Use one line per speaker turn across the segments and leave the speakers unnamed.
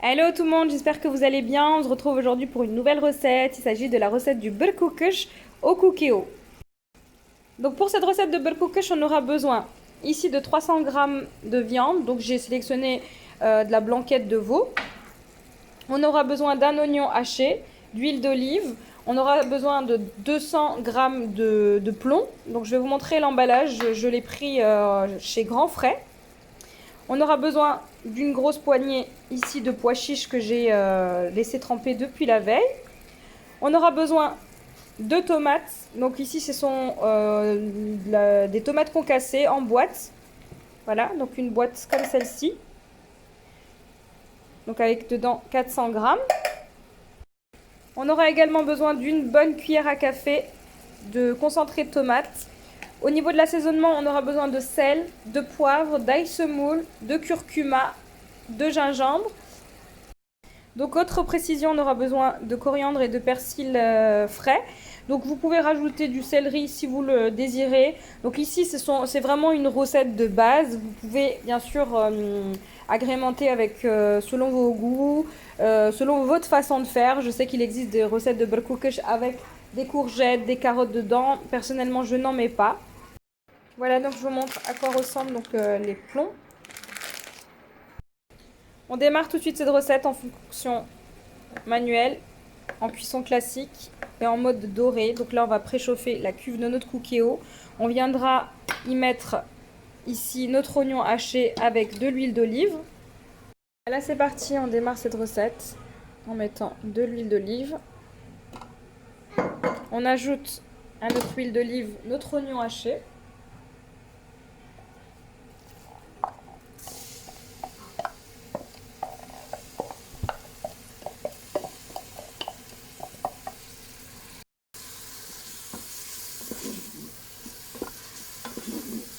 Hello tout le monde, j'espère que vous allez bien. On se retrouve aujourd'hui pour une nouvelle recette. Il s'agit de la recette du berkoukech au cookéo. Donc pour cette recette de berkoukech, on aura besoin ici de 300 g de viande. Donc j'ai sélectionné de la blanquette de veau. On aura besoin d'un oignon haché, d'huile d'olive. On aura besoin de 200 g de plomb. Donc je vais vous montrer l'emballage. Je l'ai pris chez Grand Frais. On aura besoin d'une grosse poignée ici de pois chiches que j'ai laissé tremper depuis la veille. On aura besoin de tomates. Donc ici ce sont des tomates concassées en boîte. Voilà, donc une boîte comme celle-ci. Donc avec dedans 400 grammes. On aura également besoin d'une bonne cuillère à café de concentré de tomates. Au niveau de l'assaisonnement, on aura besoin de sel, de poivre, d'ail semoule, de curcuma, de gingembre. Donc autre précision, on aura besoin de coriandre et de persil frais. Donc vous pouvez rajouter du céleri si vous le désirez. Donc ici c'est vraiment une recette de base. Vous pouvez bien sûr agrémenter avec selon vos goûts, selon votre façon de faire. Je sais qu'il existe des recettes de berkoukech avec des courgettes, des carottes dedans. Personnellement je n'en mets pas. Voilà, donc je vous montre à quoi ressemblent donc, les plombs. On démarre tout de suite cette recette en fonction manuelle, en cuisson classique et en mode doré. Donc là, on va préchauffer la cuve de notre cookéo. On viendra y mettre ici notre oignon haché avec de l'huile d'olive. Là, c'est parti, on démarre cette recette en mettant de l'huile d'olive. On ajoute à notre huile d'olive notre oignon haché.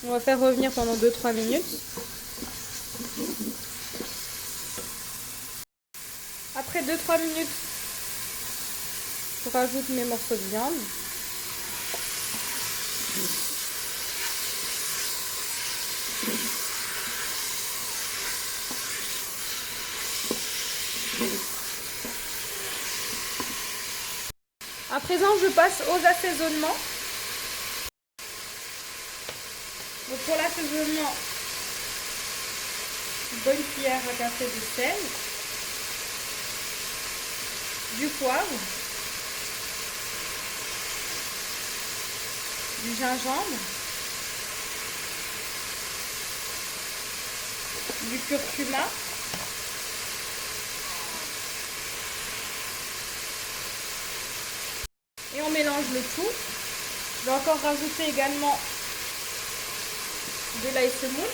On va faire revenir pendant 2-3 minutes. Après 2-3 minutes, je rajoute mes morceaux de viande. À présent, je passe aux assaisonnements. Donc pour l'assaisonnement, une bonne cuillère à café de sel, du poivre, du gingembre, du curcuma, et on mélange le tout. Je vais encore rajouter également de l'ail semoule.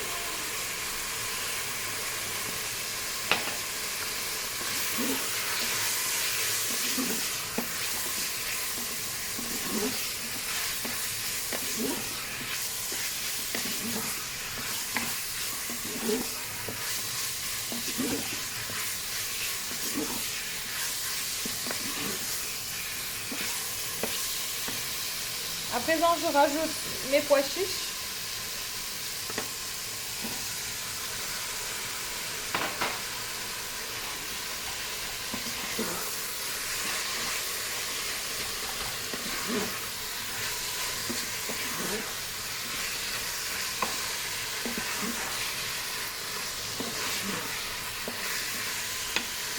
À présent, je rajoute mes pois chiches.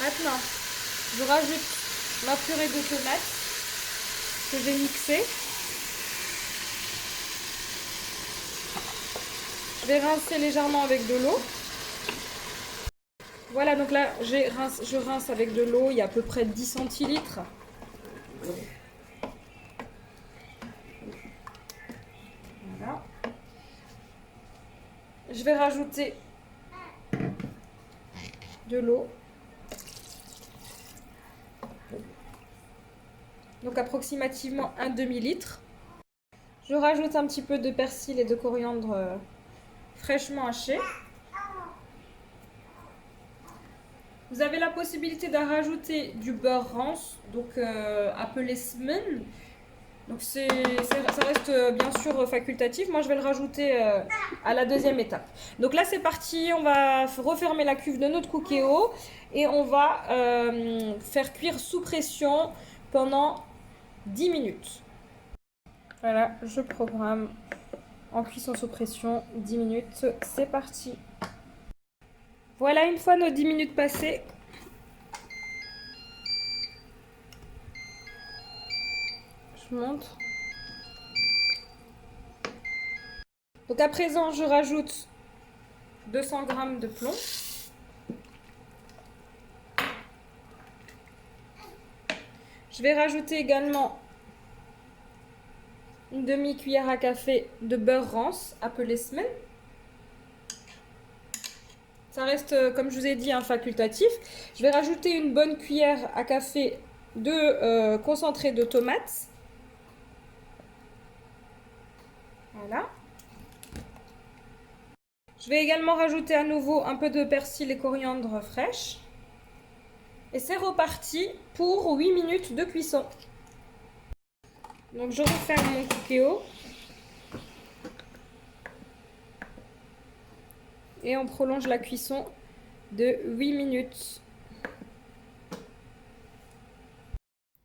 Maintenant, je rajoute ma purée de tomates que j'ai mixée. Je vais rincer légèrement avec de l'eau. Voilà, donc là, je rince avec de l'eau, il y a à peu près 10 centilitres. Voilà. Je vais rajouter de l'eau. Donc approximativement un demi-litre. Je rajoute un petit peu de persil et de coriandre fraîchement haché. Vous avez la possibilité de rajouter du beurre rance, donc appelé smen. Donc ça reste bien sûr facultatif. Moi je vais le rajouter à la deuxième étape. Donc là c'est parti, on va refermer la cuve de notre cookéo et on va faire cuire sous pression pendant 10 minutes. Voilà, je programme en cuisson sous pression 10 minutes. C'est parti. Voilà, une fois nos 10 minutes passées, je monte. Donc à présent, je rajoute 200 g de plomb. Je vais rajouter également une demi-cuillère à café de beurre rance, appelé semen. Ça reste, comme je vous ai dit, un facultatif. Je vais rajouter une bonne cuillère à café de concentré de tomates. Voilà. Je vais également rajouter à nouveau un peu de persil et coriandre fraîche. Et c'est reparti pour 8 minutes de cuisson. Donc je referme mon cookéo. Et on prolonge la cuisson de 8 minutes.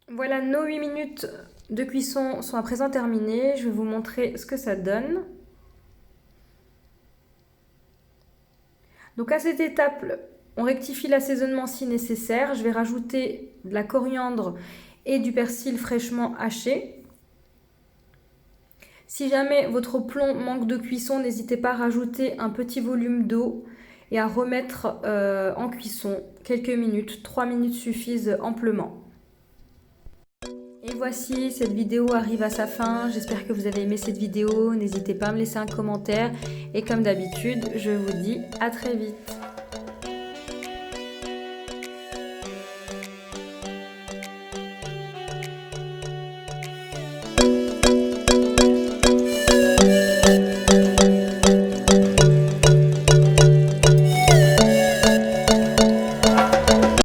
Voilà, nos 8 minutes de cuisson sont à présent terminées. Je vais vous montrer ce que ça donne. Donc à cette étape, on rectifie l'assaisonnement si nécessaire. Je vais rajouter de la coriandre et du persil fraîchement haché. Si jamais votre plomb manque de cuisson, n'hésitez pas à rajouter un petit volume d'eau et à remettre en cuisson quelques minutes. 3 minutes suffisent amplement. Et voici, cette vidéo arrive à sa fin. J'espère que vous avez aimé cette vidéo. N'hésitez pas à me laisser un commentaire. Et comme d'habitude, je vous dis à très vite.